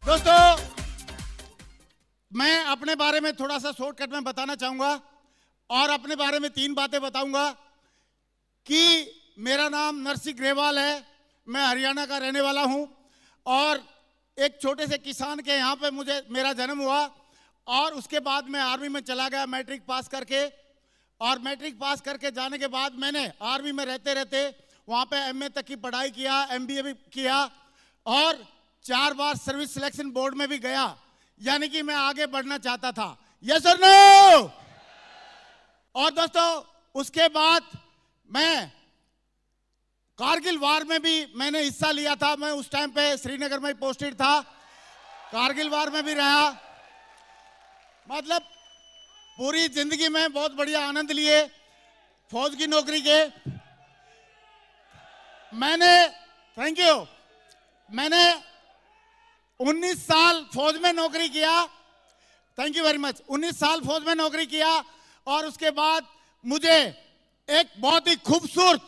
दोस्तों, मैं अपने बारे में थोड़ा सा शॉर्टकट में बताना चाहूंगा और अपने बारे में 3 बातें बताऊंगा कि मेरा नाम नरसिंह ग्रेवाल है, मैं हरियाणा का रहने वाला हूं और एक छोटे से किसान के यहाँ पे मेरा जन्म हुआ और उसके बाद मैं आर्मी में चला गया मैट्रिक पास करके। और मैट्रिक पास करके जाने के बाद मैंने आर्मी में रहते रहते वहाँ पे एमए तक की पढ़ाई किया, एमबीए भी किया और 4 बार सर्विस सिलेक्शन बोर्ड में भी गया, यानी कि मैं आगे बढ़ना चाहता था। यस और नो? और दोस्तों, उसके बाद मैं कारगिल वार में भी मैंने हिस्सा लिया था। मैं उस टाइम पे श्रीनगर में पोस्टेड था, कारगिल वार में भी रहा। मतलब पूरी जिंदगी में बहुत बढ़िया आनंद लिए फौज की नौकरी के। थैंक यू, मैंने 19 साल फौज में नौकरी किया। Thank you very much. 19 साल फौज में नौकरी किया और उसके बाद मुझे एक बहुत ही खूबसूरत,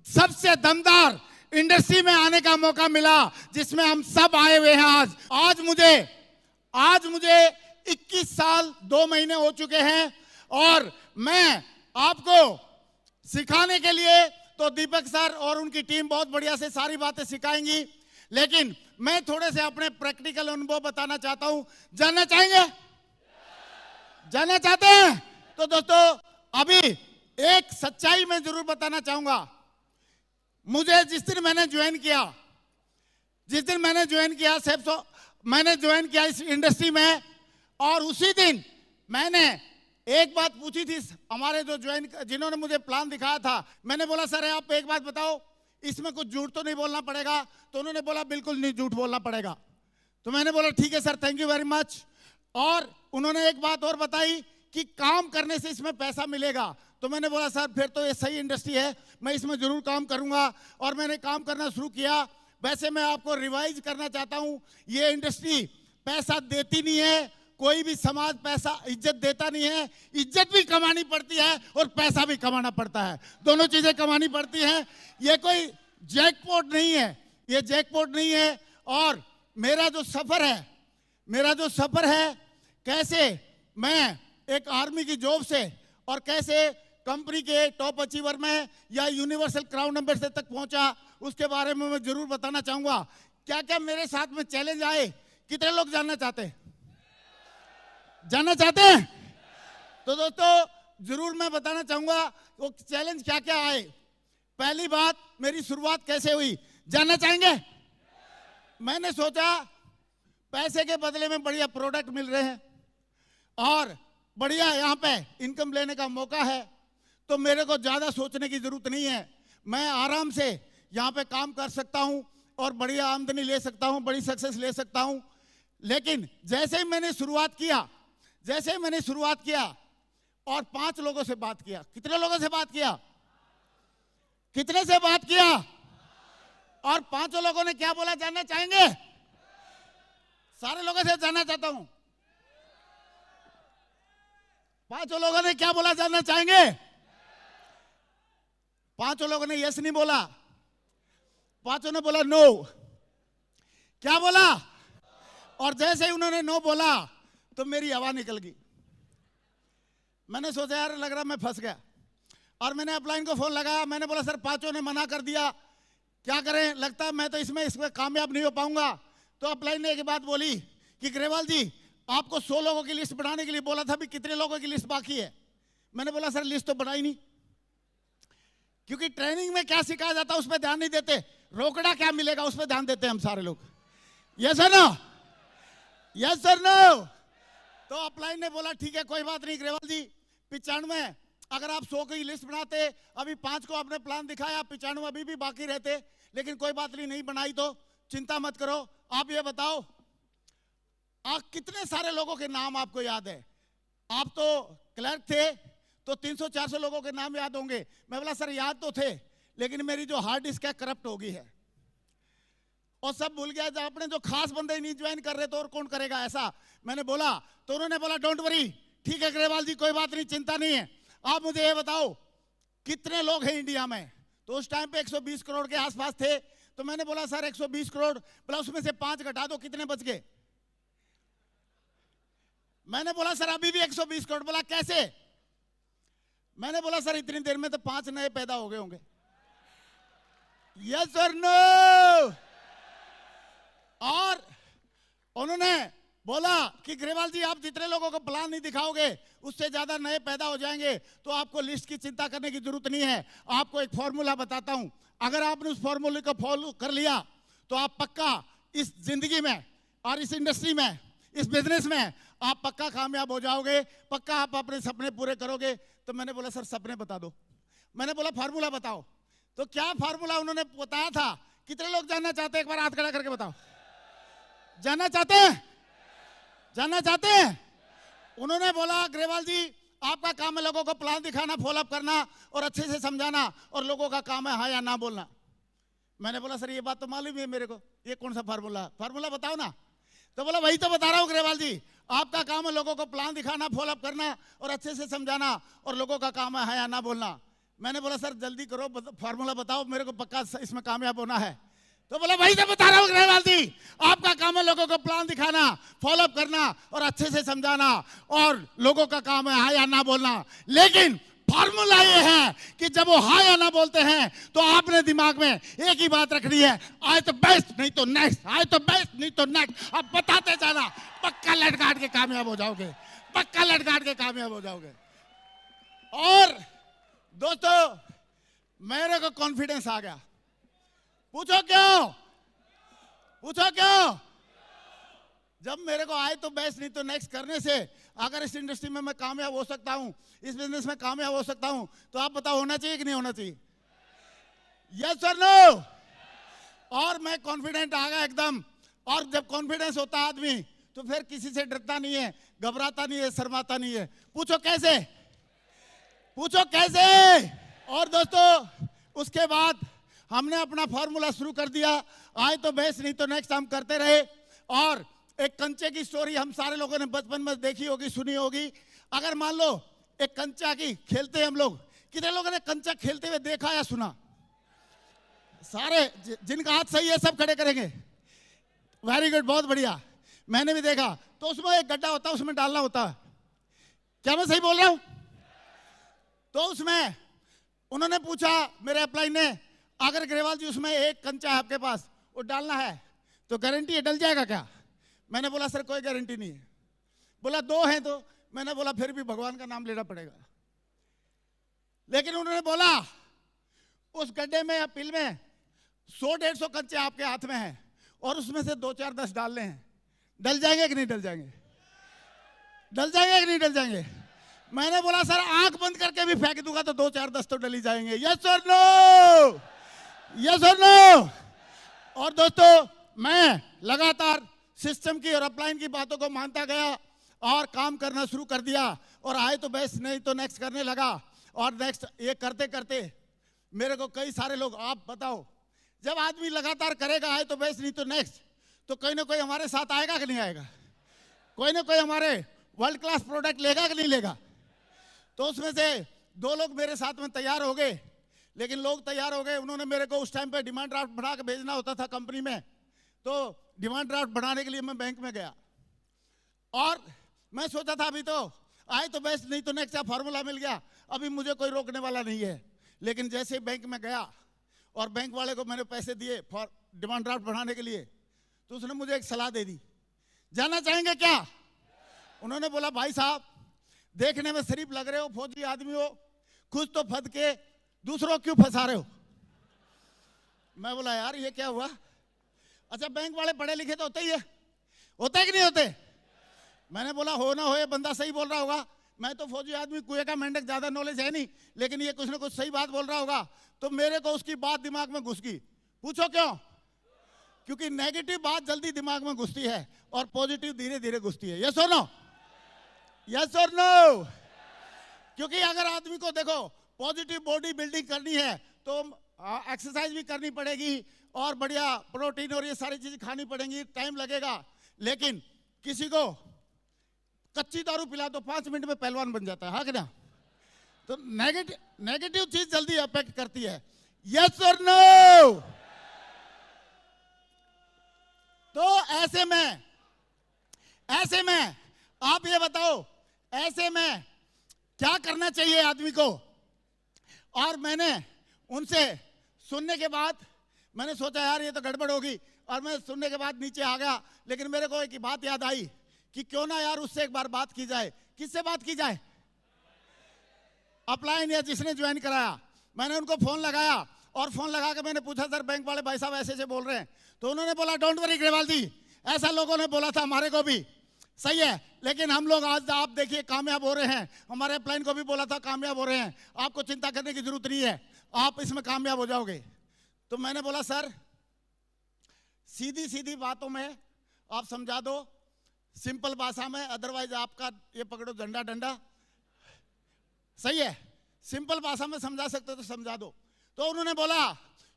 सबसे दमदार इंडस्ट्री में आने का मौका मिला, जिसमें हम सब आए हुए हैं। आज मुझे 21 साल 2 महीने हो चुके हैं और मैं आपको सिखाने के लिए तो दीपक सर और उनकी टीम बहुत बढ़िया से सारी बातें सिखाएंगी, लेकिन मैं थोड़े से अपने प्रैक्टिकल अनुभव बताना चाहता हूं। जानना चाहेंगे? जानना चाहते हैं? तो दोस्तों, अभी एक सच्चाई मैं जरूर बताना चाहूंगा। मुझे जिस दिन मैंने ज्वाइन किया मैंने ज्वाइन किया इस इंडस्ट्री में, और उसी दिन मैंने एक बात पूछी थी हमारे जिन्होंने मुझे प्लान दिखाया था। मैंने बोला, सर आप एक बात बताओ, इसमें कुछ झूठ तो नहीं बोलना पड़ेगा? तो उन्होंने बोला, बिल्कुल नहीं झूठ बोलना पड़ेगा। तो मैंने बोला, ठीक है sir, thank you very much. और उन्होंने एक बात और बताई कि काम करने से इसमें पैसा मिलेगा। तो मैंने बोला, सर फिर तो ये सही इंडस्ट्री है, मैं इसमें जरूर काम करूंगा। और मैंने काम करना शुरू किया। वैसे मैं आपको रिवाइज करना चाहता हूं, ये इंडस्ट्री पैसा देती नहीं है, कोई भी समाज पैसा इज्जत देता नहीं है। इज्जत भी कमानी पड़ती है और पैसा भी कमाना पड़ता है, दोनों चीजें कमानी पड़ती हैं। ये कोई जैकपॉट नहीं है। और मेरा जो सफर है कैसे मैं एक आर्मी की जॉब से और कैसे कंपनी के टॉप अचीवर में या यूनिवर्सल क्राउन एम्बेसडर तक पहुंचा, उसके बारे में मैं जरूर बताना चाहूंगा। क्या क्या मेरे साथ में चैलेंज आए, कितने लोग जानना चाहते हैं? तो दोस्तों, जरूर मैं बताना चाहूंगा वो चैलेंज क्या क्या आए। पहली बात, मेरी शुरुआत कैसे हुई, जानना चाहेंगे? मैंने सोचा पैसे के बदले में बढ़िया प्रोडक्ट मिल रहे हैं और बढ़िया यहाँ पे इनकम लेने का मौका है, तो मेरे को ज्यादा सोचने की जरूरत नहीं है। मैं आराम से यहाँ पे काम कर सकता हूँ और बढ़िया आमदनी ले सकता हूँ, बड़ी सक्सेस ले सकता हूँ। लेकिन जैसे ही मैंने शुरुआत किया और 5 लोगों से बात किया। कितने लोगों से बात किया? और 5 लोगों ने क्या बोला, जानना चाहेंगे? सारे लोगों से जानना चाहता हूं। 5 लोगों ने क्या बोला, जानना चाहेंगे? 5 लोगों ने यस नहीं बोला, 5 ने बोला नो। क्या बोला? और जैसे ही उन्होंने नो बोला तो मेरी हवा निकल गई। मैंने सोचा, यार लग रहा मैं फंस गया। और मैंने अपलाइन को फोन लगाया। मैंने बोला, सर 5 ने मना कर दिया, क्या करें? लगता है मैं तो इसमें कामयाब नहीं हो पाऊंगा। तो अपलाइन ने एक बात बोली कि ग्रेवाल जी, आपको 100 लोगों की लिस्ट बनाने के लिए बोला था, भी कितने लोगों की लिस्ट बाकी है? मैंने बोला, सर लिस्ट तो बनाई नहीं, क्योंकि ट्रेनिंग में क्या सिखाया जाता है उस पर ध्यान नहीं देते, रोकड़ा क्या मिलेगा उस पर ध्यान देते हैं हम सारे लोग। Yes sir no? Yes sir no? तो अपलाइन ने बोला, ठीक है कोई बात नहीं ग्रेवाल जी, 95 अगर आप 100 की लिस्ट बनाते, अभी 5 को आपने प्लान दिखाया, 95 अभी भी बाकी रहते, लेकिन कोई बात नहीं बनाई तो चिंता मत करो। आप ये बताओ, कितने सारे लोगों के नाम आपको याद है? आप तो क्लर्क थे तो 300-400 लोगों के नाम याद होंगे। मैं बोला, सर याद तो थे, लेकिन मेरी जो हार्ड डिस्क है करप्ट हो गई है और सब भूल गया। जब अपने जो खास बंदे नहीं ज्वाइन कर रहे तो और कौन करेगा ऐसा? मैंने बोला, तो उन्होंने बोला, डोंट वरी, ठीक है ग्रेवाल जी, कोई बात नहीं, चिंता नहीं है। आप मुझे ये बताओ कितने लोग हैं इंडिया में? तो उस टाइम पे 120 करोड़ के आसपास थे। तो मैंने बोला, सर 120 करोड़ प्लस उसमें से 5 घटा दो, कितने बच गए? मैंने बोला सर अभी भी 120 करोड़। बोला कैसे? मैंने बोला सर इतनी देर में तो 5 नए पैदा हो गए होंगे। यस और नो? और उन्होंने बोला कि ग्रेवाल जी आप जितने लोगों को प्लान नहीं दिखाओगे उससे ज्यादा नए पैदा हो जाएंगे, तो आपको लिस्ट की चिंता करने की जरूरत नहीं है। आपको एक फॉर्मूला बताता हूं, अगर आपने उस फॉर्मूले को फॉलो कर लिया तो आप पक्का इस जिंदगी में और इस इंडस्ट्री में, इस बिजनेस में आप पक्का कामयाब हो जाओगे, पक्का आप अपने सपने पूरे करोगे। तो मैंने बोला सर सपने बता दो। मैंने बोला फार्मूला बताओ। तो क्या फार्मूला उन्होंने बताया था? कितने लोग जानना चाहते हैं? एक बार हाथ खड़ा करके बताओ। जानना चाहते हैं? जानना चाहते हैं? उन्होंने बोला ग्रेवाल जी आपका काम है लोगों को प्लान दिखाना, फॉलोअप करना और अच्छे से समझाना, और लोगों का काम है हाँ या ना बोलना। मैंने बोला सर ये बात तो मालूम ही है मेरे को, ये कौन सा फार्मूला? फार्मूला बताओ ना। तो बोला वही तो बता रहा हूँ ग्रेवाल जी, आपका काम है लोगों को प्लान दिखाना, फॉलोअप करना और अच्छे से समझाना, और लोगों का काम है हाँ या ना बोलना। मैंने बोला सर जल्दी करो, फार्मूला बताओ, मेरे को पक्का इसमें कामयाब होना है। तो बोला वही तो बता रहा हूँ ग्रेवाल जी, आपका काम है लोगों को प्लान दिखाना, फॉलोअप करना और अच्छे से समझाना, और लोगों का काम है हाँ या ना बोलना। लेकिन फार्मूला ये है कि जब वो हाँ या ना बोलते हैं तो आपने दिमाग में एक ही बात रखनी है, आए तो बेस्ट नहीं तो नेक्स्ट, आए तो बेस्ट नहीं तो नेक्स्ट। अब बताते जाना, पक्का लटकाट के कामयाब हो जाओगे, पक्का लटकाट के कामयाब हो जाओगे। और दोस्तों मेरे को कॉन्फिडेंस आ गया। पूछो क्यों? पूछो क्यों? जब मेरे को आए तो बेस्ट नहीं तो नेक्स्ट करने से अगर इस इंडस्ट्री में मैं कामयाब हो सकता हूं, इस बिजनेस में कामयाब हो सकता हूं, तो आप बताओ होना चाहिए कि नहीं होना चाहिए? यस और नो? और मैं कॉन्फिडेंट आ गया एकदम। और जब कॉन्फिडेंस होता आदमी तो फिर किसी से डरता नहीं है, घबराता नहीं है, शर्माता नहीं है। पूछो कैसे? पूछो कैसे? और दोस्तों उसके बाद हमने अपना फॉर्मूला शुरू कर दिया, आए तो बेस्ट नहीं तो नेक्स्ट हम करते रहे। और एक कंचे की स्टोरी हम सारे लोगों ने बचपन में देखी होगी, सुनी होगी। अगर मान लो एक कंचा की खेलते हैं हम लोग, कितने लोगों ने कंचा खेलते हुए देखा या सुना? सारे जिनका हाथ सही है सब खड़े करेंगे। वेरी गुड, बहुत बढ़िया, मैंने भी देखा। तो उसमें एक गड्ढा होता है, उसमें डालना होता है। क्या मैं सही बोल रहा हूं? तो उसमें उन्होंने पूछा मेरे अपलाइन ने, अगर ग्रेवाल जी उसमें एक कंचा है आपके पास, वो डालना है तो गारंटी है डल जाएगा क्या? मैंने बोला सर कोई गारंटी नहीं है। बोला 2 हैं तो? मैंने बोला फिर भी भगवान का नाम लेना पड़ेगा। लेकिन उन्होंने बोला उस गड्ढे में या पिल में 100-150 कंचे आपके हाथ में हैं और उसमें से 2, 4, 10 डालने हैं, डल जाएंगे कि नहीं डल जाएंगे? डल जाएंगे कि नहीं डल जाएंगे? मैंने बोला सर आंख बंद करके भी फेंक दूंगा तो 2, 4, 10 तो डल ही जाएंगे। यस और नो? यस और नो? और दोस्तों मैं लगातार सिस्टम की और अपलाइन की बातों को मानता गया और काम करना शुरू कर दिया, और आए तो बेस्ट नहीं तो नेक्स्ट करने लगा। और नेक्स्ट ये करते करते मेरे को कई सारे लोग, आप बताओ जब आदमी लगातार करेगा आए तो बेस्ट नहीं तो नेक्स्ट, तो कोई ना कोई हमारे साथ आएगा कि नहीं आएगा? कोई ना कोई हमारे वर्ल्ड क्लास प्रोडक्ट लेगा कि नहीं लेगा? तो उसमें से 2 लोग मेरे साथ में तैयार हो गए। लेकिन लोग तैयार हो गए, उन्होंने मेरे को उस टाइम पे डिमांड ड्राफ्ट बना के भेजना होता था कंपनी में। तो डिमांड ड्राफ्ट बनाने के लिए मैं बैंक में गया और मैं सोचा था अभी तो आए तो बेस्ट नहीं तो नेक्स्ट फार्मूला मिल गया, अभी मुझे कोई रोकने वाला नहीं है। लेकिन जैसे ही बैंक में गया और बैंक वाले को मैंने पैसे दिए डिमांड ड्राफ्ट बढ़ाने के लिए, तो उसने मुझे एक सलाह दे दी, जानना चाहेंगे क्या? उन्होंने बोला भाई साहब देखने में शरीफ लग रहे हो, फौजी आदमी हो, खुद तो फंस के दूसरों क्यों फंसा रहे हो? मैं बोला यार ये क्या हुआ? अच्छा बैंक वाले पढ़े लिखे तो होते ही है, होते कि नहीं होते? मैंने बोला हो ना हो ये बंदा सही बोल रहा होगा, मैं तो फौजी आदमी, कुएं का मेंढक, ज्यादा नॉलेज है नहीं, लेकिन ये कुछ ना कुछ सही बात बोल रहा होगा। तो मेरे को उसकी बात दिमाग में घुस गई। पूछो क्यों? क्योंकि नेगेटिव बात जल्दी दिमाग में घुसती है और पॉजिटिव धीरे धीरे घुसती है। यस और नो? यस और नो? क्योंकि अगर आदमी को देखो पॉजिटिव बॉडी बिल्डिंग करनी है तो एक्सरसाइज भी करनी पड़ेगी और बढ़िया प्रोटीन और ये सारी चीजें खानी पड़ेंगी, टाइम लगेगा। लेकिन किसी को कच्ची दारू पिला तो 5 मिनट में पहलवान बन जाता है, हाँ कि ना? तो नेगेटिव चीज जल्दी अफेक्ट करती है। यस और नो? तो ऐसे में आप ये बताओ ऐसे में क्या करना चाहिए आदमी को। और मैंने उनसे सुनने के बाद मैंने सोचा यार ये तो गड़बड़ होगी, और मैं सुनने के बाद नीचे आ गया। लेकिन मेरे को एक बात याद आई कि क्यों ना यार उससे एक बार बात की जाए। किससे बात की जाए? अपलाइन या जिसने ज्वाइन कराया। मैंने उनको फोन लगाया और फोन लगा के मैंने पूछा सर बैंक वाले भाई साहब ऐसे ऐसे बोल रहे हैं। तो उन्होंने बोला डोंट वरी ग्रेवाल जी, ऐसा लोगों ने बोला था हमारे को भी, सही है, लेकिन हम लोग आज आप देखिए कामयाब हो रहे हैं। हमारे अपलाइन को भी बोला था कामयाब हो रहे हैं, आपको चिंता करने की जरूरत नहीं है, आप इसमें कामयाब हो जाओगे। तो मैंने बोला सर सीधी सीधी बातों में आप समझा दो, सिंपल भाषा में, अदरवाइज आपका ये पकड़ो झंडा डंडा, सही है, सिंपल भाषा में समझा सकते तो समझा दो। तो उन्होंने बोला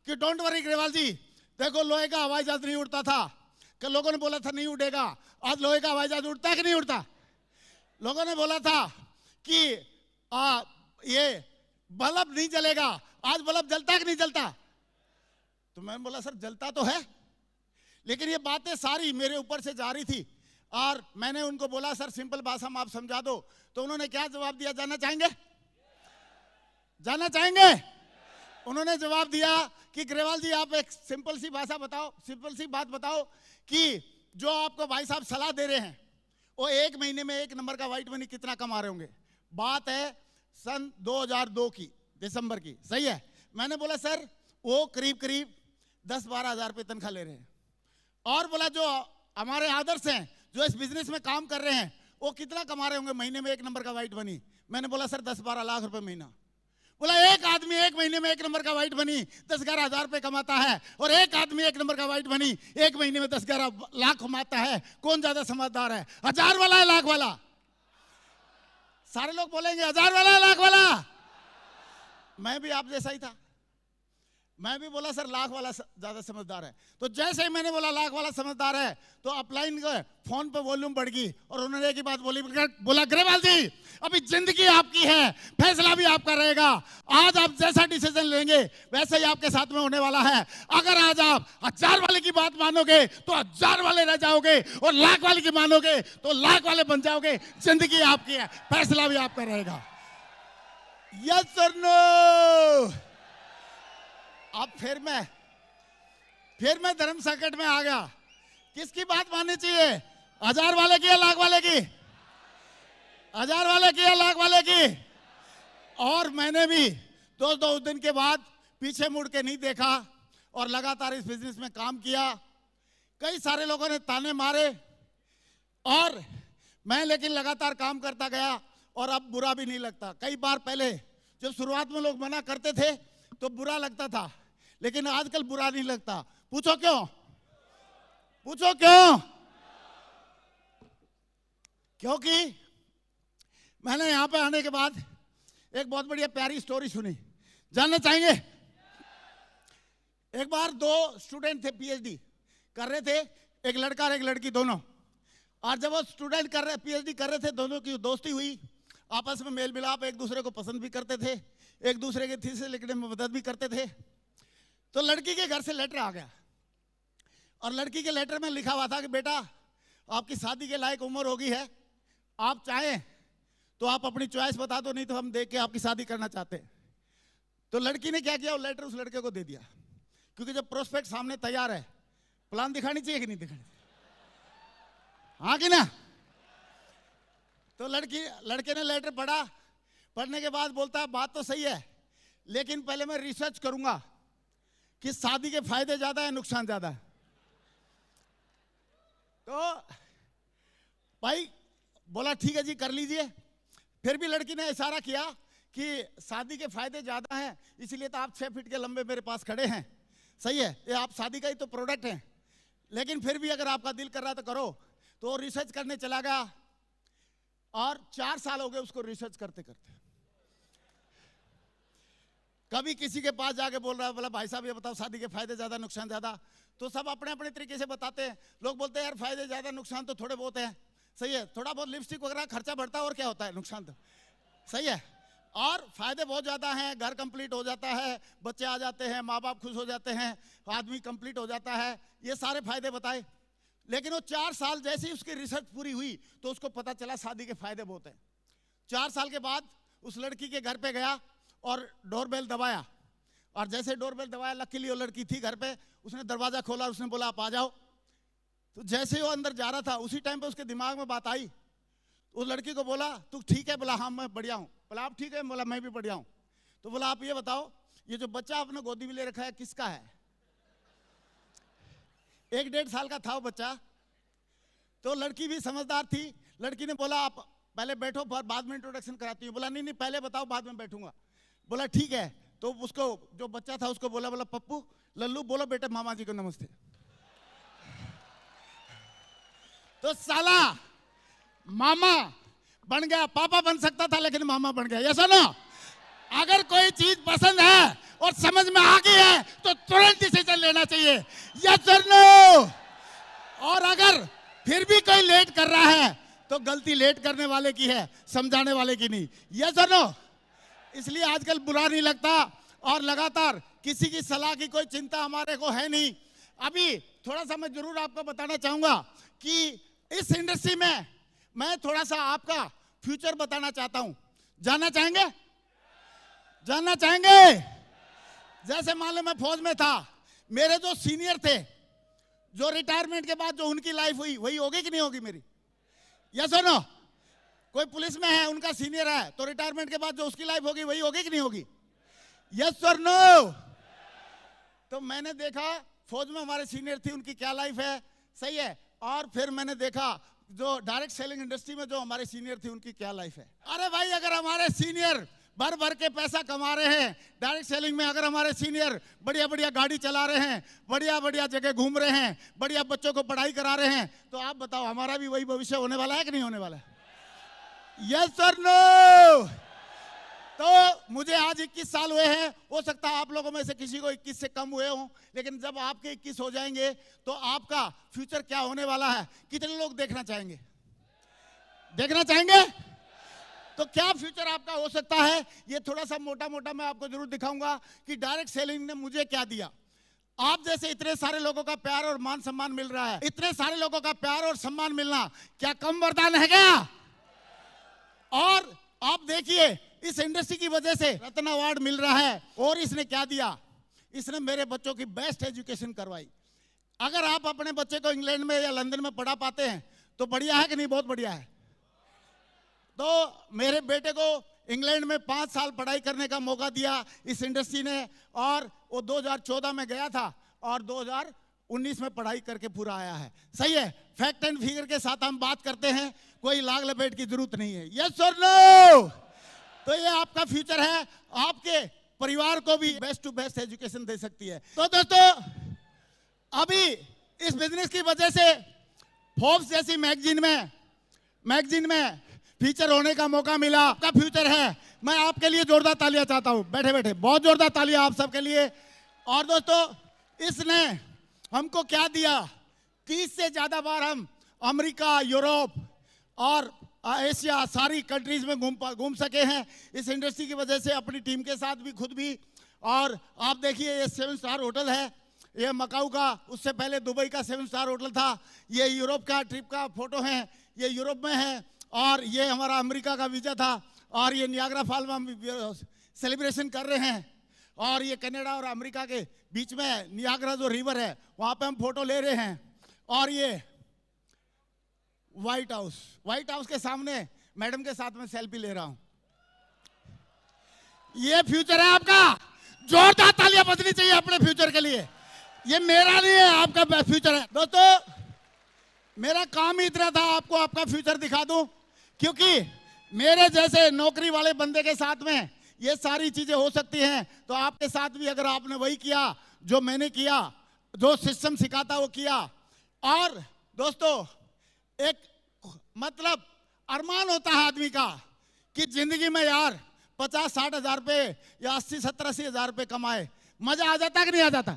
कि डोंट वरी ग्रेवाल जी, देखो लोहे का हवाई जहाज नहीं उड़ता था, कि लोगों ने बोला था नहीं उड़ेगा, आज लोहे का हवाई जहाज उड़ता है कि नहीं उड़ता? लोगों ने बोला था कि ये बल्ब नहीं जलेगा, आज बल्ब जलता है कि नहीं जलता? तो मैंने बोला सर जलता तो है, लेकिन ये बातें सारी मेरे ऊपर से जा रही थी। और मैंने उनको बोला सर सिंपल भाषा में आप समझा दो। तो उन्होंने क्या जवाब दिया, जानना चाहेंगे? जानना चाहेंगे? उन्होंने जवाब दिया कि ग्रेवाल जी आप एक सिंपल सी भाषा बताओ, सिंपल सी बात बताओ कि जो आपको भाई साहब सलाह दे रहे हैं वो एक महीने में 1 नंबर का व्हाइट मनी कितना कमा रहे होंगे। बात है सन 2002 की, दिसंबर की, सही है। मैंने बोला सर वो करीब करीब 10-12 हजार रुपये तनख्वाह ले रहे हैं। और बोला जो हमारे आदर्श हैं जो इस बिजनेस में काम कर रहे हैं वो कितना कमा रहे होंगे महीने में 1 नंबर का व्हाइट मनी? मैंने बोला सर 10-12 लाख रुपए महीना। बोला एक आदमी 1 महीने में 1 नंबर का व्हाइट मनी 10-11 हजार रुपए कमाता है, और एक आदमी 1 नंबर का व्हाइट मनी 1 महीने में 10-11 लाख कमाता है, कौन ज्यादा समझदार है? 1000 वाला है लाख वाला? सारे लोग बोलेंगे 1000 वाला लाख वाला। मैं भी आप जैसा ही था, मैं भी बोला सर लाख वाला ज्यादा समझदार है। तो जैसे ही मैंने बोला लाख वाला समझदार है तो अपलाइन के फोन पे वॉल्यूम बढ़ गई और उन्होंने एक ही बात बोली, बोला ग्रेवाल जी अभी जिंदगी आपकी है, फैसला भी आपका रहेगा, आज आप जैसा डिसीजन लेंगे वैसे ही आपके साथ में होने वाला है। अगर आज आप 1000 वाले की बात मानोगे तो 1000 वाले रह जाओगे, और लाख वाले की मानोगे तो लाख वाले बन जाओगे। जिंदगी आपकी है, फैसला भी आपका रहेगा। यस और नो? अब फिर मैं धर्म संकट में आ गया। किसकी बात माननी चाहिए, 1000 वाले की या लाख वाले की? 1000 वाले की या लाख वाले की? और मैंने भी दो दिन के बाद पीछे मुड़ के नहीं देखा और लगातार इस बिजनेस में काम किया। कई सारे लोगों ने ताने मारे और मैं लेकिन लगातार काम करता गया और अब बुरा भी नहीं लगता। कई बार पहले जब शुरुआत में लोग मना करते थे तो बुरा लगता था, लेकिन आजकल बुरा नहीं लगता। पूछो क्यों? पूछो क्यों? क्योंकि मैंने यहां पे आने के बाद एक बहुत बढ़िया प्यारी स्टोरी सुनी। जानना चाहेंगे? एक बार 2 स्टूडेंट थे, पीएचडी कर रहे थे, एक लड़का और एक लड़की दोनों। और जब वो स्टूडेंट कर रहे पीएचडी कर रहे थे, दोनों की दोस्ती हुई, आपस में मेल मिलाप, एक दूसरे को पसंद भी करते थे, एक दूसरे के थीसिस लिखने में मदद भी करते थे। तो लड़की के घर से लेटर आ गया और लड़की के लेटर में लिखा हुआ था कि बेटा आपकी शादी के लायक उम्र हो गई है, आप चाहें तो आप अपनी चॉइस बता दो, नहीं तो हम देख के आपकी शादी करना चाहते हैं। तो लड़की ने क्या किया, वो लेटर उस लड़के को दे दिया, क्योंकि जब प्रोस्पेक्ट सामने तैयार है प्लान दिखानी चाहिए कि नहीं दिखानी? हाँ कि ना? तो लड़के ने लेटर पढ़ा, पढ़ने के बाद बोलता है बात तो सही है, लेकिन पहले मैं रिसर्च करूंगा कि शादी के फायदे ज्यादा है नुकसान ज्यादा है। तो भाई बोला ठीक है जी कर लीजिए। फिर भी लड़की ने इशारा किया कि शादी के फायदे ज्यादा हैं, इसलिए तो आप 6 फीट के लंबे मेरे पास खड़े हैं, सही है, ये आप शादी का ही तो प्रोडक्ट हैं, लेकिन फिर भी अगर आपका दिल कर रहा है तो करो। तो वो रिसर्च करने चला गया और 4 साल हो गए उसको रिसर्च करते करते। कभी किसी के पास जाके बोल रहा है, बोला भाई साहब ये बताओ शादी के फायदे ज्यादा नुकसान ज्यादा? तो सब अपने अपने तरीके से बताते हैं। लोग बोलते हैं यार फायदे ज्यादा नुकसान तो थोड़े बहुत हैं, सही है, थोड़ा बहुत लिपस्टिक वगैरह खर्चा बढ़ता है और क्या होता है, नुकसान तो सही है। और फायदे बहुत ज्यादा हैं, घर कंप्लीट हो जाता है, बच्चे आ जाते हैं, माँ बाप खुश हो जाते हैं, आदमी कंप्लीट हो जाता है, ये सारे फायदे बताए। लेकिन वो 4 साल जैसे ही उसकी रिसर्च पूरी हुई तो उसको पता चला शादी के फायदे बहुत हैं। 4 साल के बाद उस लड़की के घर पे गया और डोरबेल दबाया, और जैसे डोरबेल दबाया, लकीली वो लड़की थी घर पे, उसने दरवाजा खोला, उसने बोला आप आ जाओ। तो जैसे ही वो अंदर जा रहा था उसी टाइम पे उसके दिमाग में बात आई। उस लड़की को बोला तू ठीक है? बोला हाँ मैं बढ़िया हूँ। बोला आप ठीक है? बोला मैं भी बढ़िया हूँ। तो बोला आप ये बताओ, ये जो बच्चा आपने गोदी में ले रखा है किसका है? 1-1.5 साल का था वो बच्चा। तो लड़की भी समझदार थी, लड़की ने बोला आप पहले बैठो, बाद में इंट्रोडक्शन कराती हूँ। बोला नहीं नहीं पहले बताओ, बाद में बैठूंगा। बोला ठीक है। तो उसको जो बच्चा था उसको बोला पप्पू लल्लू बोलो बेटे मामा जी को नमस्ते। तो साला मामा बन गया, पापा बन सकता था लेकिन मामा बन गया। ये सुनो, अगर कोई चीज पसंद है और समझ में आ गई है तो तुरंत डिसीजन लेना चाहिए, यस और नो। और अगर फिर भी कोई लेट कर रहा है तो गलती लेट करने वाले की है, समझाने वाले की नहीं, यस और नो। इसलिए आजकल बुरा नहीं लगता और लगातार किसी की सलाह की कोई चिंता हमारे को है नहीं। अभी थोड़ा सा मैं जरूर आपको बताना चाहूंगा कि इस इंडस्ट्री में मैं थोड़ा सा आपका फ्यूचर बताना चाहता हूं। जानना चाहेंगे? जानना चाहेंगे? जैसे मान लो मैं फौज में था, मेरे जो सीनियर थे, जो रिटायरमेंट के बाद जो उनकी लाइफ हुई वही होगी कि नहीं होगी मेरी? यस और नो। कोई पुलिस में है, उनका सीनियर है, तो रिटायरमेंट के बाद जो उसकी लाइफ होगी वही होगी कि नहीं होगी? यस और नो। तो मैंने देखा फौज में हमारे सीनियर थी, उनकी क्या लाइफ है, सही है। और फिर मैंने देखा जो डायरेक्ट सेलिंग इंडस्ट्री में जो हमारे सीनियर थे उनकी क्या लाइफ है। अरे भाई अगर हमारे सीनियर भर भर के पैसा कमा रहे हैं डायरेक्ट सेलिंग में, अगर हमारे सीनियर बढ़िया बढ़िया गाड़ी चला रहे हैं, बढ़िया बढ़िया जगह घूम रहे हैं, बढ़िया बच्चों को पढ़ाई करा रहे हैं, तो आप बताओ हमारा भी वही भविष्य होने वाला है कि नहीं होने वाला है? यस और नो। तो मुझे आज 21 साल हुए हैं, हो सकता है आप लोगों में से किसी को 21 से कम हुए हों, लेकिन जब आपके 21 हो जाएंगे तो आपका फ्यूचर क्या होने वाला है कितने लोग देखना चाहेंगे? देखना चाहेंगे? तो क्या फ्यूचर आपका हो सकता है, ये थोड़ा सा मोटा मोटा मैं आपको जरूर दिखाऊंगा कि डायरेक्ट सेलिंग ने मुझे क्या दिया। आप जैसे इतने सारे लोगों का प्यार और मान सम्मान मिल रहा है, इतने सारे लोगों का प्यार और सम्मान मिलना क्या कम वरदान है क्या? और आप देखिए इस इंडस्ट्री की वजह से रत्न अवार्ड मिल रहा है, और इसने क्या दिया? इसने मेरे बच्चों की बेस्ट एजुकेशन करवाई। अगर आप अपने बच्चे को इंग्लैंड में या लंदन में पढ़ा पाते हैं तो बढ़िया है कि नहीं? बहुत बढ़िया है। तो मेरे बेटे को इंग्लैंड में 5 साल पढ़ाई करने का मौका दिया इस इंडस्ट्री ने, और वो 2014 में गया था और 2019 में पढ़ाई करके पूरा आया है। सही है, फैक्ट एंड फिगर के साथ हम बात करते हैं, कोई लाग लपेट की जरूरत नहीं है। यस और नो। तो ये आपका फ्यूचर है, आपके परिवार को भी बेस्ट टू बेस्ट एजुकेशन दे सकती है। तो दोस्तों अभी इस बिजनेस की वजह से फोर्ब्स जैसी मैगजीन में फीचर होने का मौका मिला। आपका फ्यूचर है, मैं आपके लिए जोरदार तालियां चाहता हूं, बैठे बैठे बहुत जोरदार तालियां आप सबके लिए। और दोस्तों इसने हमको क्या दिया? 30 से ज्यादा बार हम अमेरिका, यूरोप और एशिया सारी कंट्रीज में घूम सके हैं इस इंडस्ट्री की वजह से, अपनी टीम के साथ भी, खुद भी। और आप देखिए ये 7 स्टार होटल है, ये मकाऊ का, उससे पहले दुबई का 7 स्टार होटल था। ये यूरोप का ट्रिप का फोटो है, ये यूरोप में है, और ये हमारा अमेरिका का वीजा था, और ये नियाग्रा फॉल में हम सेलिब्रेशन कर रहे हैं, और ये कनाडा और अमेरिका के बीच में नियाग्रा जो रिवर है वहां पे हम फोटो ले रहे हैं। और ये व्हाइट हाउस के सामने मैडम के साथ में सेल्फी ले रहा हूं। ये फ्यूचर है आपका, जोरदार तालियां बजनी चाहिए अपने फ्यूचर के लिए। ये मेरा नहीं है, आपका फ्यूचर है। दोस्तों मेरा काम ही इतना था आपको आपका फ्यूचर दिखा दूं, क्योंकि मेरे जैसे नौकरी वाले बंदे के साथ में ये सारी चीजें हो सकती हैं, तो आपके साथ भी अगर आपने वही किया जो मैंने किया, जो सिस्टम सिखाता वो किया। और दोस्तों एक मतलब अरमान होता है आदमी का कि जिंदगी में यार 50-60 हजार रुपए या 80-70-80 हजार रुपए कमाए, मजा आ जाता कि नहीं आ जाता?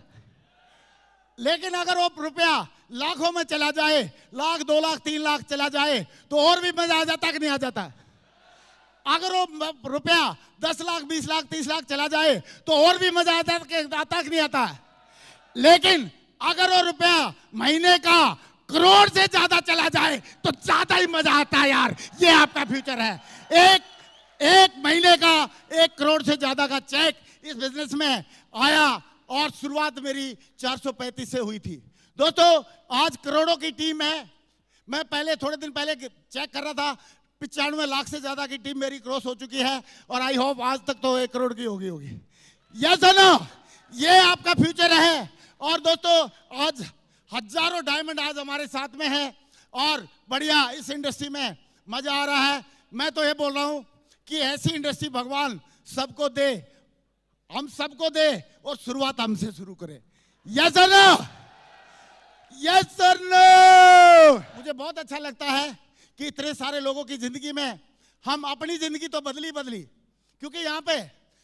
लेकिन अगर वो रुपया लाखों में चला जाए, लाख, 2 लाख, 3 लाख चला जाए, तो और भी मजा आ जाता कि नहीं आ जाता? अगर वो रुपया 10 लाख, 20 लाख, 30 लाख चला जाए तो और भी मजा आता कि नहीं आता? लेकिन अगर वो रुपया महीने का करोड़ से ज्यादा चला जाए तो ज्यादा ही मजा आता है यार। ये आपका फ्यूचर है। एक महीने का 1 करोड़ से ज्यादा का चेक इस बिजनेस में आया और शुरुआत मेरी 435 से हुई थी। दोस्तों आज करोड़ों की टीम है। मैं पहले थोड़े दिन पहले चेक कर रहा था, 95 लाख से ज्यादा की टीम मेरी क्रॉस हो चुकी है और आई होप आज तक तो 1 करोड़ की होगी। यस और नो, ये आपका फ्यूचर है। और दोस्तों आज हजारों डायमंड आज हमारे साथ में है और बढ़िया इस इंडस्ट्री में मजा आ रहा है। मैं तो ये बोल रहा हूं कि ऐसी इंडस्ट्री भगवान सबको दे, हम सबको दे और शुरुआत हमसे शुरू करें। यस और नो, यस और नो। मुझे बहुत अच्छा लगता है कि इतने सारे लोगों की जिंदगी में हम अपनी जिंदगी तो बदली क्योंकि यहाँ पे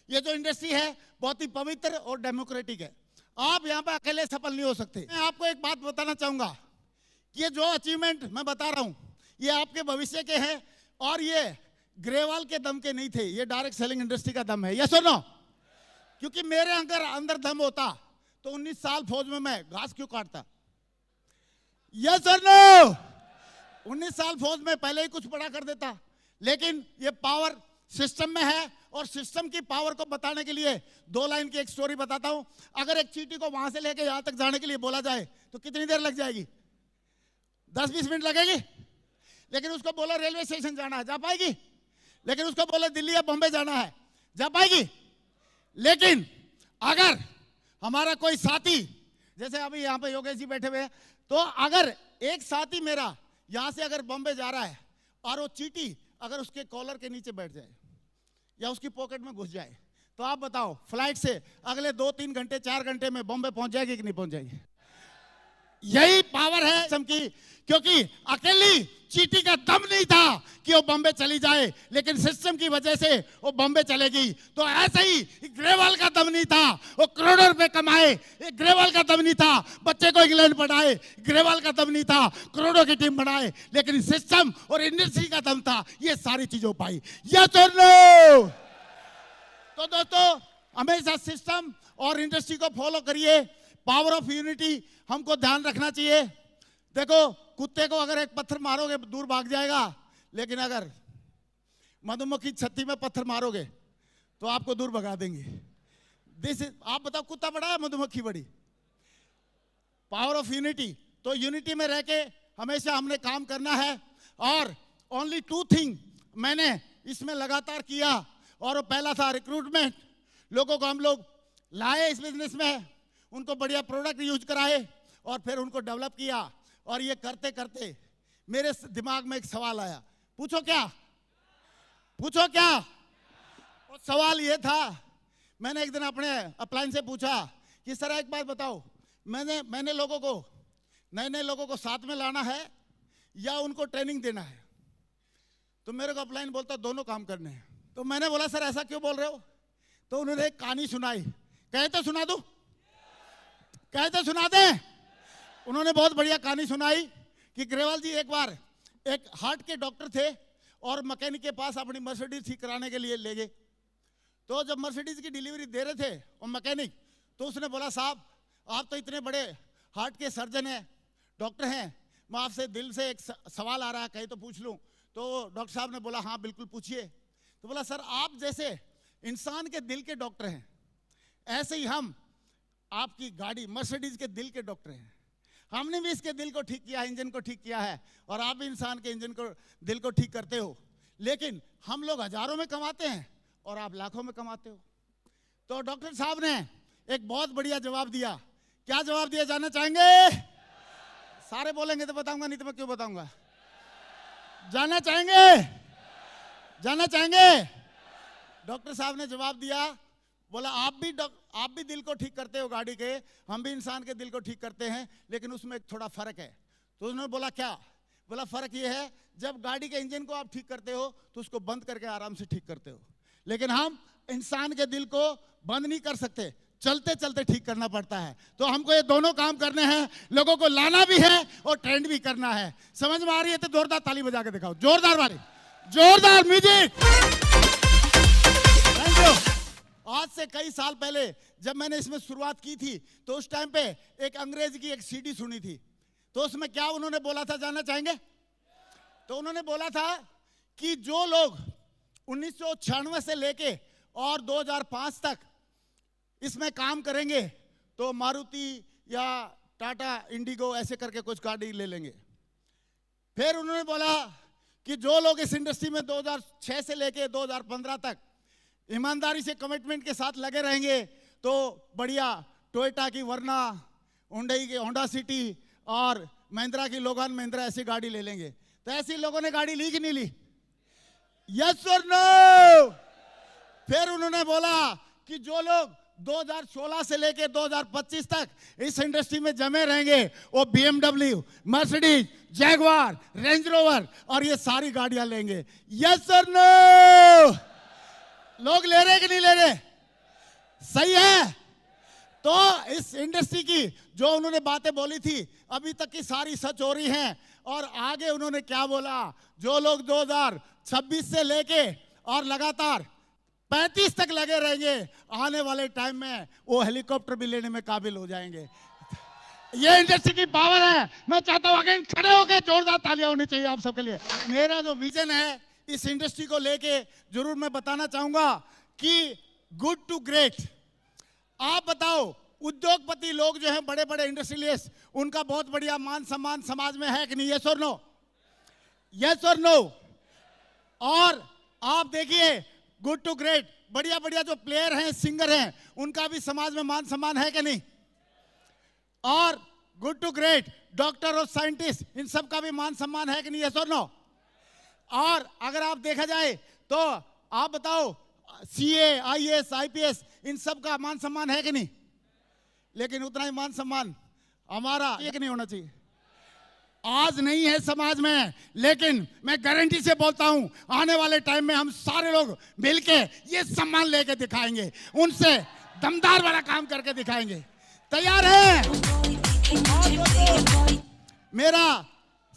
ये जो इंडस्ट्री है बहुत ही पवित्र और डेमोक्रेटिक है। आप यहाँ पे अकेले सफल नहीं हो सकते। मैं आपको एक बात बताना चाहूंगा, ये जो अचीवमेंट मैं बता रहा हूं ये आपके भविष्य के हैं और ये ग्रेवाल के दम के नहीं थे, ये डायरेक्ट सेलिंग इंडस्ट्री का दम है। यस और नो, क्योंकि मेरे अंदर दम होता तो 19 साल फौज में मैं घास क्यों काटता। यस और नो, 19 साल फौज में पहले ही कुछ बड़ा कर देता। लेकिन ये पावर सिस्टम में है और सिस्टम की पावर को बताने के लिए 2 लाइन की एक स्टोरी बताता हूं। अगर एक चींटी को वहां से लेके यहां तक जाने के लिए बोला जाए तो कितनी देर लग जाएगी? 10-20 मिनट लगेगी। लेकिन उसको बोला रेलवे स्टेशन जाना है, जा पाएगी? लेकिन उसको बोला दिल्ली या बॉम्बे जाना है, जा पाएगी? लेकिन अगर हमारा कोई साथी, जैसे अभी यहां पे योगेश जी बैठे हुए हैं, तो अगर एक साथी मेरा यहां से अगर बॉम्बे जा रहा है और वो चींटी अगर उसके कॉलर के नीचे बैठ जाए या उसकी पॉकेट में घुस जाए तो आप बताओ फ्लाइट से अगले 2-3 घंटे 4 घंटे में बॉम्बे पहुंच जाएगी कि नहीं पहुंच जाएगी? यही पावर है सिस्टम की, क्योंकि अकेली चींटी का दम नहीं था कि वो बॉम्बे चली जाए, लेकिन सिस्टम की वजह से वो बॉम्बे चलेगी। तो ऐसे ही ग्रेवाल का दम नहीं था, वो करोड़ों रुपए कमाए, ग्रेवाल का दम नहीं था, बच्चे को इंग्लैंड पढ़ाए, ग्रेवाल का दम नहीं था, करोड़ों की टीम बनाए, लेकिन सिस्टम और इंडस्ट्री का दम था, ये सारी चीजों पाई। यस और नो? तो दोस्तों हमेशा सिस्टम और इंडस्ट्री को फॉलो करिए। पावर ऑफ यूनिटी हमको ध्यान रखना चाहिए। देखो कुत्ते को अगर एक पत्थर मारोगे दूर भाग जाएगा, लेकिन अगर मधुमक्खी छत्ती में पत्थर मारोगे तो आपको दूर भगा देंगे। आप बताओ कुत्ता बड़ा है मधुमक्खी बड़ी? Power of unity. तो यूनिटी में रह के हमेशा हमने काम करना है। और ओनली 2 थिंग मैंने इसमें लगातार किया, और वो पहला था रिक्रूटमेंट। लोगों को हम लोग लाए इस बिजनेस में, उनको बढ़िया प्रोडक्ट यूज कराए और फिर उनको डेवलप किया। और ये करते करते मेरे दिमाग में एक सवाल आया। पूछो क्या? पूछो क्या? और सवाल ये था, मैंने एक दिन अपने अपलाइन से पूछा कि सर एक बात बताओ, मैंने लोगों को नए लोगों को साथ में लाना है या उनको ट्रेनिंग देना है? तो मेरे को अपलाइन बोलता दोनों काम करने हैं। तो मैंने बोला सर ऐसा क्यों बोल रहे हो? तो उन्होंने एक कहानी सुनाई। कहे तो सुना दूं? कहे तो सुना दें? उन्होंने बहुत बढ़िया कहानी सुनाई कि ग्रेवाल जी एक बार एक हार्ट के डॉक्टर थे और मैकेनिक के पास अपनी मर्सिडीज ठीक कराने के लिए ले गए। तो जब मर्सिडीज की डिलीवरी दे रहे थे वो मैकेनिक, तो उसने बोला साहब आप तो इतने बड़े हार्ट के सर्जन हैं, डॉक्टर हैं, मैं आपसे दिल से एक सवाल आ रहा है, कहे तो पूछ लूँ? तो डॉक्टर साहब ने बोला हाँ बिल्कुल पूछिए। तो बोला सर आप जैसे इंसान के दिल के डॉक्टर हैं, ऐसे ही हम आपकी गाड़ी मर्सिडीज के दिल के डॉक्टर हैं। हमने भी इसके दिल को ठीक किया, इंजन को ठीक किया है, और आप भी इंसान के इंजन को दिल को ठीक करते हो। लेकिन हम लोग हजारों में कमाते हैं और आप लाखों में कमाते हो। तो डॉक्टर साहब ने एक बहुत बढ़िया जवाब दिया। क्या जवाब दिया जानना चाहेंगे? सारे बोलेंगे तो बताऊंगा, नहीं तो मैं क्यों बताऊंगा? जानना चाहेंगे? जानना चाहेंगे? डॉक्टर साहब ने जवाब दिया, बोला आप भी दिल को ठीक करते हो गाड़ी के, हम भी इंसान के दिल को ठीक करते हैं, लेकिन उसमें एक थोड़ा फर्क है। तो उन्होंने बोला क्या? बोला फर्क ये है जब गाड़ी के इंजन को आप ठीक करते हो तो उसको बंद करके आराम से ठीक करते हो, लेकिन हम इंसान के दिल को बंद नहीं कर सकते, चलते चलते ठीक करना पड़ता है। तो हमको ये दोनों काम करने हैं, लोगों को लाना भी है और ट्रेंड भी करना है। समझ में आ रही है तो जोरदार ताली बजा के दिखाओ, जोरदार वाली, जोरदार म्यूजिक। Thank you. आज से कई साल पहले जब मैंने इसमें शुरुआत की थी तो उस टाइम पे एक अंग्रेज की एक सीडी सुनी थी। तो उसमें क्या उन्होंने बोला था जानना चाहेंगे? तो उन्होंने बोला था कि जो लोग 1996 से लेके और 2005 तक इसमें काम करेंगे तो मारुति या टाटा इंडिगो ऐसे करके कुछ गाड़ी ले लेंगे। फिर उन्होंने बोला कि जो लोग इस इंडस्ट्री में 2006 से लेके 2015 तक ईमानदारी से कमिटमेंट के साथ लगे रहेंगे तो बढ़िया टोयोटा की वर्ना, हुंडई की होंडा सिटी और महिंद्रा की लोगान महिंद्रा ऐसी गाड़ी ले लेंगे। तो ऐसी लोगों ने गाड़ी ली कि नहीं ली? यस और नो? फिर उन्होंने बोला कि जो लोग 2016 से लेके 2025 तक इस इंडस्ट्री में जमे रहेंगे वो BMW, Mercedes, Jaguar, range rover और ये सारी गाड़ियां लेंगे। यस और नो? लोग ले रहे कि नहीं ले रहे? सही है। तो इस इंडस्ट्री की जो उन्होंने बातें बोली थी अभी तक की सारी सच हो रही हैं। और आगे उन्होंने क्या बोला, जो लोग 2026 से लेके और लगातार 35 तक लगे रहेंगे आने वाले टाइम में वो हेलीकॉप्टर भी लेने में काबिल हो जाएंगे। ये इंडस्ट्री की पावर है। मैं चाहता हूं अगर खड़े होकर जोरदार तालियां होनी चाहिए आप सबके लिए। मेरा जो विजन है इस इंडस्ट्री को लेके जरूर मैं बताना चाहूंगा कि गुड टू ग्रेट। आप बताओ, उद्योगपति लोग जो हैं, बड़े बड़े इंडस्ट्रियलिस्ट, उनका बहुत बढ़िया मान सम्मान समाज में है कि नहीं? यस और नो? यस और नो? और आप देखिए गुड टू ग्रेट, बढ़िया बढ़िया जो प्लेयर हैं, सिंगर हैं, उनका भी समाज में मान सम्मान है कि नहीं? और गुड टू ग्रेट डॉक्टर और साइंटिस्ट, इन सब का भी मान सम्मान है कि नहीं? यस और नो? और अगर आप देखा जाए तो आप बताओ, CA, IAS, IPS, इन सब का मान सम्मान है कि नहीं? लेकिन उतना ही मान सम्मान हमारा एक नहीं होना चाहिए। आज नहीं है समाज में, लेकिन मैं गारंटी से बोलता हूं आने वाले टाइम में हम सारे लोग मिलके ये सम्मान लेके दिखाएंगे, उनसे दमदार वाला काम करके दिखाएंगे। तैयार है? मेरा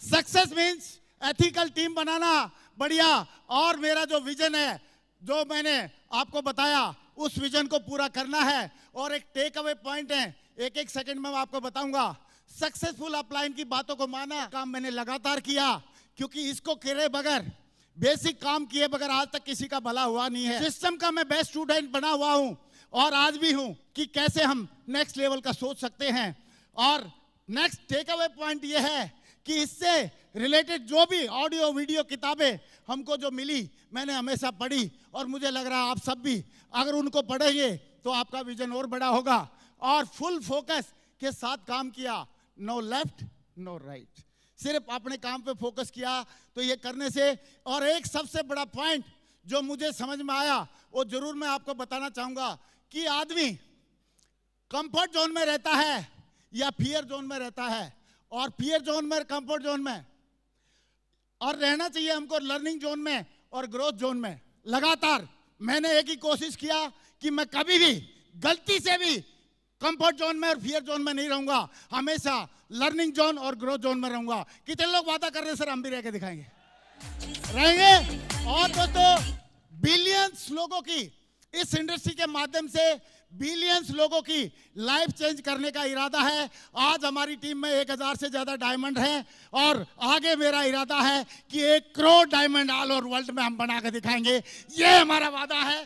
सक्सेस मीन्स एथिकल टीम बनाना, बढ़िया। और मेरा जो विजन है, जो मैंने आपको बताया, उस विजन को पूरा करना है। और एक टेक अवे पॉइंट है, एक एक सेकंड में मैं आपको बताऊंगा। सक्सेसफुल अपलाइन की बातों को माना, काम मैंने लगातार किया, क्योंकि इसको करे बगैर, बेसिक काम किए बगैर आज तक किसी का भला हुआ नहीं है। सिस्टम का मैं बेस्ट स्टूडेंट बना हुआ हूं और आज भी हूं कि कैसे हम नेक्स्ट लेवल का सोच सकते हैं। और नेक्स्ट टेक अवे पॉइंट यह है कि इससे रिलेटेड जो भी ऑडियो वीडियो किताबें हमको जो मिली, मैंने हमेशा पढ़ी और मुझे लग रहा है आप सब भी अगर उनको पढ़ेंगे तो आपका विजन और बड़ा होगा। और फुल फोकस के साथ काम किया, नो लेफ्ट नो राइट, सिर्फ अपने काम पे फोकस किया। तो ये करने से, और एक सबसे बड़ा पॉइंट जो मुझे समझ में आया वो जरूर मैं आपको बताना चाहूंगा कि आदमी कंफर्ट जोन में रहता है या फियर जोन में रहता है। और फियर जोन में, कंफर्ट जोन में, और रहना चाहिए हमको लर्निंग जोन में और ग्रोथ जोन में। लगातार मैंने एक ही कोशिश किया कि मैं कभी भी गलती से भी कंफर्ट जोन में और फियर जोन में नहीं रहूंगा, हमेशा लर्निंग जोन और ग्रोथ जोन में रहूंगा। कितने लोग वादा कर रहे हैं सर हम भी रह के दिखाएंगे? रहेंगे। और दोस्तों, बिलियंस लोगों की इस इंडस्ट्री के माध्यम से बिलियंस लोगों की लाइफ चेंज करने का इरादा है। आज हमारी टीम में 1000 से ज्यादा डायमंड हैं और आगे मेरा इरादा है कि 1 crore diamond all over world में हम बना के दिखाएंगे। ये हमारा वादा है।